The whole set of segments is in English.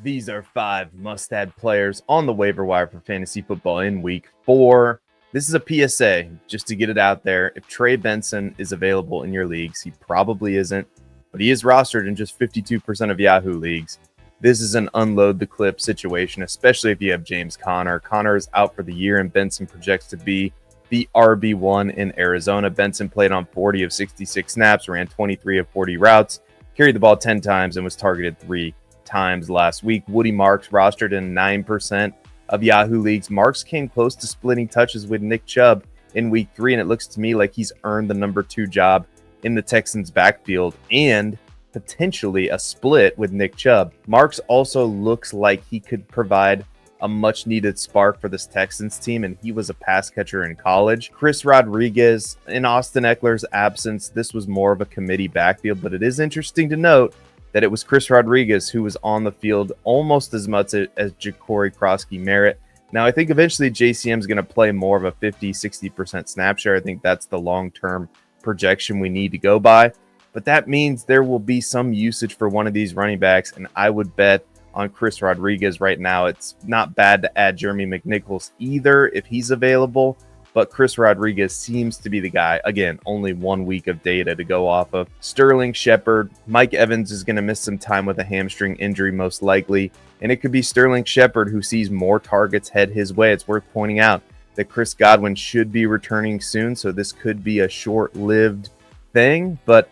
These are 5 must-add players on the waiver wire for fantasy football in week 4. This is a PSA, just to get it out there. If Trey Benson is available in your leagues, he probably isn't, but he is rostered in just 52% of Yahoo leagues. This is an unload the clip situation, especially if you have James Conner. Conner is out for the year, and Benson projects to be the RB1 in Arizona. Benson played on 40 of 66 snaps, ran 23 of 40 routes, carried the ball 10 times, and was targeted 3 times last week. Woody Marks rostered in 9% of Yahoo leagues. Marks came close to splitting touches with Nick Chubb in week 3, and it looks to me like he's earned the number 2 job in the Texans backfield and potentially a split with Nick Chubb. Marks also looks like he could provide a much needed spark for this Texans team, and he was a pass catcher in college. Chris Rodriguez, in Austin Eckler's absence, this was more of a committee backfield, but it is interesting to note that it was Chris Rodriguez who was on the field almost as much as Ja'Cory Krosky-Merritt. Now, I think eventually JCM is going to play more of a 50-60% snap share. I think that's the long-term projection we need to go by. But that means there will be some usage for one of these running backs, and I would bet on Chris Rodriguez right now. It's not bad to add Jeremy McNichols either if he's available, but Chris Rodriguez seems to be the guy. Again, only 1 week of data to go off of. Sterling Shepard. Mike Evans is going to miss some time with a hamstring injury most likely, and it could be Sterling Shepard who sees more targets head his way. It's worth pointing out that Chris Godwin should be returning soon, so this could be a short-lived thing, but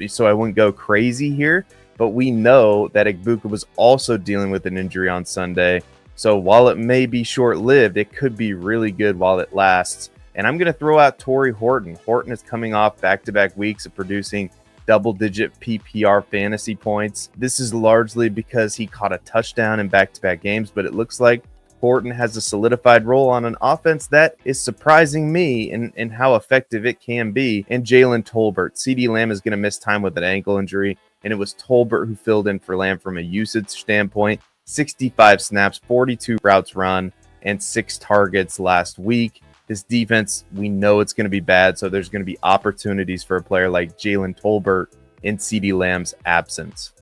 so I wouldn't go crazy here. But we know that Igbuka was also dealing with an injury on Sunday. So while it may be short-lived, it could be really good while it lasts. And I'm going to throw out Torrey Horton. Horton is coming off back-to-back weeks of producing double-digit PPR fantasy points. This is largely because he caught a touchdown in back-to-back games, but it looks like Horton has a solidified role on an offense that is surprising me in how effective it can be. And Jalen Tolbert. CeeDee Lamb is going to miss time with an ankle injury, and it was Tolbert who filled in for Lamb from a usage standpoint. 65 snaps, 42 routes run, and 6 targets last week. This defense, we know it's going to be bad, so there's going to be opportunities for a player like Jalen Tolbert in CeeDee Lamb's absence.